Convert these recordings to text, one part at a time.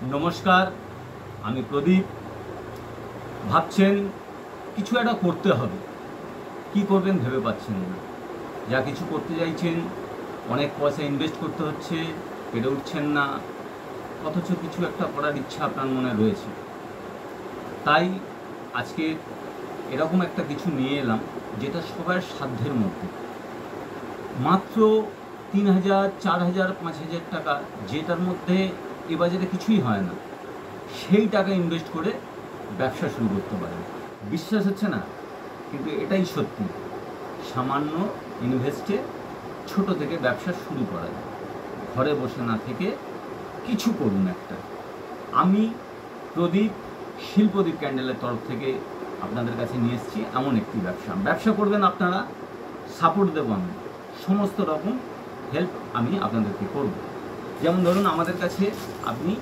নমস্কার, আমি প্রদীপ। ভাবছেন কিছু একটা করতে হবে, কি করবেন ভেবে পাচ্ছেন না। যা কিছু করতে চাইছেন অনেক পয়সা ইনভেস্ট করতে হচ্ছে, পেরে উঠছেন না, অথচ কিছু একটা করার ইচ্ছা আপনার মনে রয়েছে। তাই আজকে এরকম একটা কিছু নিয়ে এলাম যেটা সবার সাধ্যের মধ্যে। মাত্র 3,000, 4,000, 5,000 টাকা, যেটার মধ্যে এ বাজারে কিছুই হয় না, সেই টাকা ইনভেস্ট করে ব্যবসা শুরু করতে পারেন। বিশ্বাস হচ্ছে না, কিন্তু এটাই সত্যি। সামান্য ইনভেস্টে ছোট থেকে ব্যবসা শুরু করা যায়। ঘরে বসে না থেকে কিছু করুন একটা। আমি প্রদীপ, শিল্পদ্বীপ ক্যান্ডেলের তরফ থেকে আপনাদের কাছে নিয়ে এসেছি এমন একটি ব্যবসা করবেন আপনারা, সাপোর্ট দেবো আমি, সমস্ত রকম হেল্প আমি আপনাদেরকে করব। যেমন ধরুন, আমাদের কাছে আপনি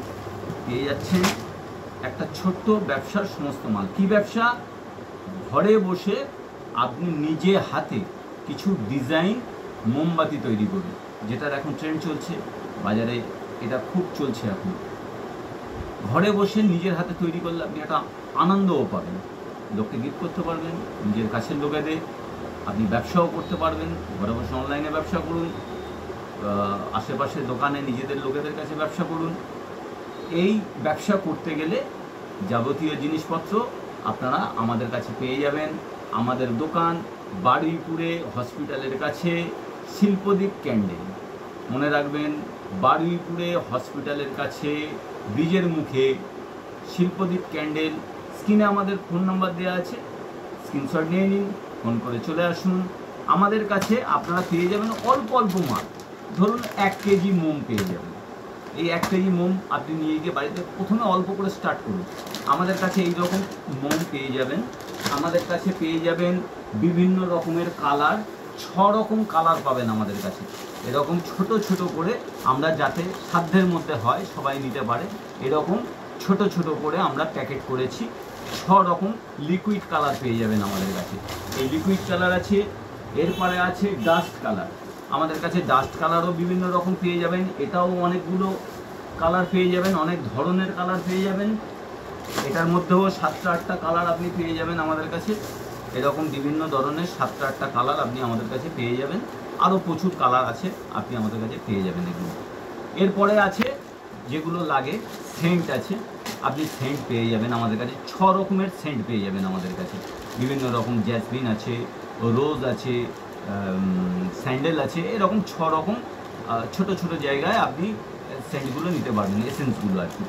পেয়ে যাচ্ছেন একটা ছোট্ট ব্যবসার সমস্ত মাল। কি ব্যবসা? ঘরে বসে আপনি নিজে হাতে কিছু ডিজাইন মোমবাতি তৈরি করুন, যেটার এখন ট্রেন্ড চলছে বাজারে, এটা খুব চলছে এখন। ঘরে বসে নিজের হাতে তৈরি করলে আপনি একটা আনন্দও পাবেন, লোককে গিফট করতে পারবেন, নিজের কাছের লোকেদের। আপনি ব্যবসাও করতে পারবেন, ঘরে বসে অনলাইনে ব্যবসা করুন, আশেপাশের দোকানে নিজেদের লোকেদের কাছে ব্যবসা করুন। এই ব্যবসা করতে গেলে যাবতীয় জিনিসপত্র আপনারা আমাদের কাছে পেয়ে যাবেন। আমাদের দোকান বারুইপুরে হসপিটালের কাছে, শিল্পদ্বীপ ক্যান্ডেল। মনে রাখবেন, বারুইপুরে হসপিটালের কাছে, ব্রিজের মুখে শিল্পদ্বীপ ক্যান্ডেল। স্ক্রিনে আমাদের ফোন নাম্বার দেওয়া আছে, স্ক্রিনশট নিয়ে নিন, ফোন করে চলে আসুন। আমাদের কাছে আপনারা পেয়ে যাবেন অল্প অল্প মাল। ধরুন 1 কেজি মোম পেয়ে যাবেন। এই 1 কেজি মোম আপনি নিয়ে গিয়ে বাড়িতে প্রথমে অল্প করে স্টার্ট করুন। আমাদের কাছে এই রকম মোম পেয়ে যাবেন। আমাদের কাছে পেয়ে যাবেন বিভিন্ন রকমের কালার, 6 রকম কালার পাবেন আমাদের কাছে। এরকম ছোট ছোট করে আমরা, যাতে সাধ্যের মধ্যে হয়, সবাই নিতে পারে, এরকম ছোট ছোট করে আমরা প্যাকেট করেছি। 6 রকম লিকুইড কালার পেয়ে যাবেন আমাদের কাছে। এই লিকুইড কালার আছে, এরপরে আছে ডাস্ট কালার। আমাদের কাছে ডাস্ট কালারও বিভিন্ন রকম পেয়ে যাবেন। এটাও অনেকগুলো কালার পেয়ে যাবেন, অনেক ধরনের কালার পেয়ে যাবেন। এটার মধ্যেও 7টা-8টা কালার আপনি পেয়ে যাবেন আমাদের কাছে। এরকম বিভিন্ন ধরনের 7টা-8টা কালার আপনি আমাদের কাছে পেয়ে যাবেন। আরও প্রচুর কালার আছে, আপনি আমাদের কাছে পেয়ে যাবেন এগুলো। এরপরে আছে যেগুলো লাগে, সেন্ট আছে, আপনি সেন্ট পেয়ে যাবেন আমাদের কাছে। 6 রকমের সেন্ট পেয়ে যাবেন আমাদের কাছে। বিভিন্ন রকম জ্যাসমিন আছে, রোজ আছে, স্যান্ডেল আছে, এরকম 6 রকম ছোট ছোট জায়গায় আপনি সেন্টগুলো নিতে পারবেন, এসেন্সগুলো আর কি।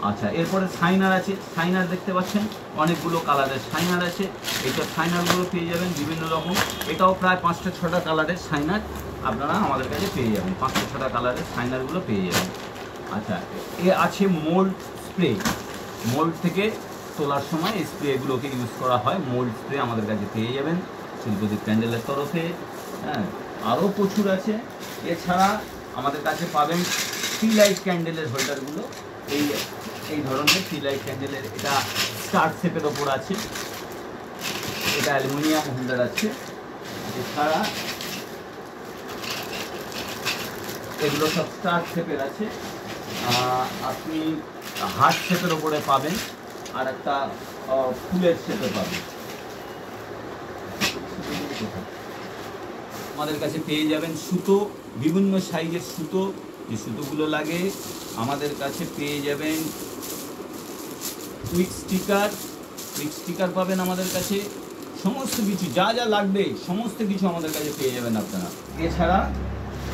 আচ্ছা, এরপরে শাইনার আছে। শাইনার দেখতে পাচ্ছেন অনেকগুলো কালারের শাইনার আছে। এইটা শাইনারগুলো পেয়ে যাবেন বিভিন্ন রকম। এটাও প্রায় 5টা-6টা কালারের শাইনার আপনারা আমাদের কাছে পেয়ে যাবেন। 5টা-6টা কালারের শাইনারগুলো পেয়ে যাবেন। আচ্ছা, এ আছে মোল্ড স্প্রে। মোল্ড থেকে তোলার সময় এই স্প্রেগুলোকে ইউজ করা হয়। মোল্ড স্প্রে আমাদের কাছে পেয়ে যাবেন শিল্পদ্বীপ ক্যান্ডেলের তরফে। হ্যাঁ, আরও প্রচুর আছে। এছাড়া আমাদের কাছে পাবেন টি লাইট ক্যান্ডেলের হোল্ডারগুলো। এই ধরনের টি লাইট ক্যান্ডেলের, এটা স্টার শেপের ওপর আছে, এটা অ্যালুমিনিয়াম হোল্ডার আছে। এছাড়া এগুলো সব স্টার শেপের আছে। আপনি হার্ট শেপের ওপরে পাবেন, আর একটা ফুলের শেপে পাবেন। আমাদের কাছে পেয়ে যাবেন সুতো, বিভিন্ন সাইজের সুতো, যে সুতোগুলো লাগে। আমাদের কাছে পেয়ে যাবেন উইক স্টিকার পাবেন আমাদের কাছে। সমস্ত কিছু যা যা লাগবে সমস্ত কিছু আমাদের কাছে পেয়ে যাবেন আপনারা। এছাড়া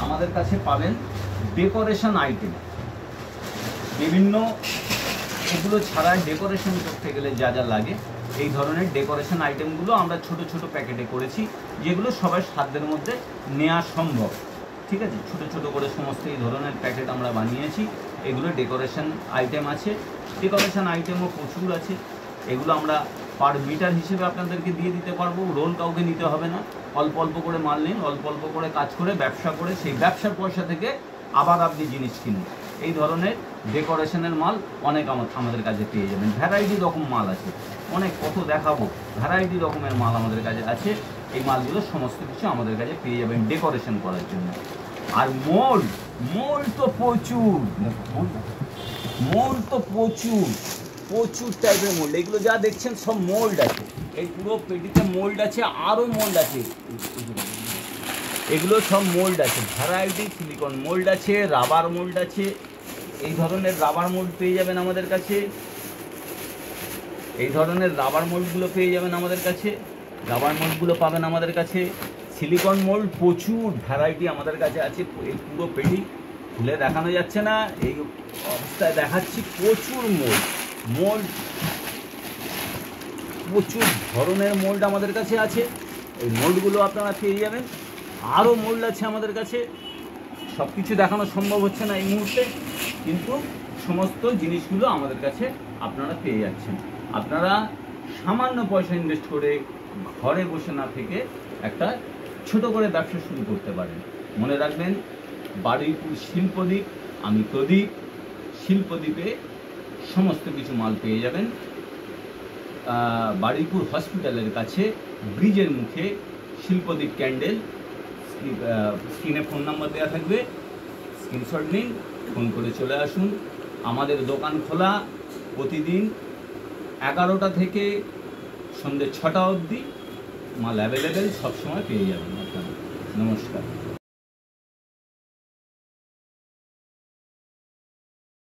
আমাদের কাছে পাবেন ডেকোরেশন আইটেম বিভিন্ন। এগুলো ছাড়া ডেকোরেশন করতে গেলে যা যা লাগে, এই ধরনের ডেকোরেশন আইটেমগুলো আমরা ছোট ছোট প্যাকেটে করেছি, যেগুলো সবার সাধ্যের মধ্যে নেওয়া সম্ভব। ঠিক আছে, ছোট ছোট করে সমস্ত এই ধরনের প্যাকেট আমরা বানিয়েছি। এগুলো ডেকোরেশন আইটেম আছে। ডেকোরেশন আইটেমও প্রচুর আছে। এগুলো আমরা পার মিটার হিসেবে আপনাদেরকে দিয়ে দিতে পারবো। রোল কাউকে নিতে হবে না। অল্প অল্প করে মাল নিন, অল্প অল্প করে কাজ করে ব্যবসা করে সেই ব্যবসার পয়সা থেকে আবার আপনি জিনিস কিনুন। এই ধরনের ডেকোরেশনের মাল অনেক আমাদের কাছে পেয়ে যাবেন। ভ্যারাইটি রকম মাল আছে, অনেক, কত দেখাবো। ভ্যারাইটি রকমের মাল আমাদের কাছে আছে। এই মালগুলো সমস্ত কিছু আমাদের কাছে পেয়ে যাবেন ডেকোরেশন করার জন্য। আর মোল্ড, মোল্ড তো প্রচুর, মোল্ড তো প্রচুর, প্রচুর টাইপের মোল্ড। এগুলো যা দেখছেন সব মোল্ড আছে, এই পুরো পেটিতে মোল্ড আছে, আরও মোল্ড আছে, এগুলো সব মোল্ড আছে, ভ্যারাইটি সিলিকন মোল্ড আছে, রাবার মোল্ড আছে। এই ধরনের রাবার মোল্ড পেয়ে যাবেন আমাদের কাছে, এই ধরনের রাবার মোল্ডগুলো পেয়ে যাবেন আমাদের কাছে, রাবার মোল্ডগুলো পাবেন আমাদের কাছে। সিলিকন মোল্ড প্রচুর ভ্যারাইটি আমাদের কাছে আছে। এই পুরো পেটি খুলে দেখানো যাচ্ছে না, এই অবস্থায় দেখাচ্ছি। প্রচুর মোল্ড, মোল্ড প্রচুর ধরনের মোল্ড আমাদের কাছে আছে। এই মোল্ডগুলো আপনারা পেয়ে যাবেন। আরও মোল্ড আছে আমাদের কাছে, সব কিছু দেখানো সম্ভব হচ্ছে না এই মুহূর্তে, কিন্তু সমস্ত জিনিসগুলো আমাদের কাছে আপনারা পেয়ে যাচ্ছেন। আপনারা সামান্য পয়সা ইনভেস্ট করে ঘরে বসে না থেকে একটা ছোট করে ব্যবসা শুরু করতে পারেন। মনে রাখবেন, বারুইপুর শিল্পদ্বীপ, আমি প্রদীপ। শিল্পদ্বীপে সমস্ত কিছু মাল পেয়ে যাবেন। বারুইপুর হসপিটালের কাছে ব্রিজের মুখে শিল্পদ্বীপ ক্যান্ডেল। স্ক্রিনে ফোন নাম্বার দেওয়া থাকবে, স্ক্রিনশট নিন, ফোন করে চলে আসুন। আমাদের দোকান খোলা প্রতিদিন 11টা থেকে সন্ধ্যে 6টা অবধি। মাল অ্যাভেলেবেল, সবসময় পেয়ে যাবেন আপনারা। নমস্কার।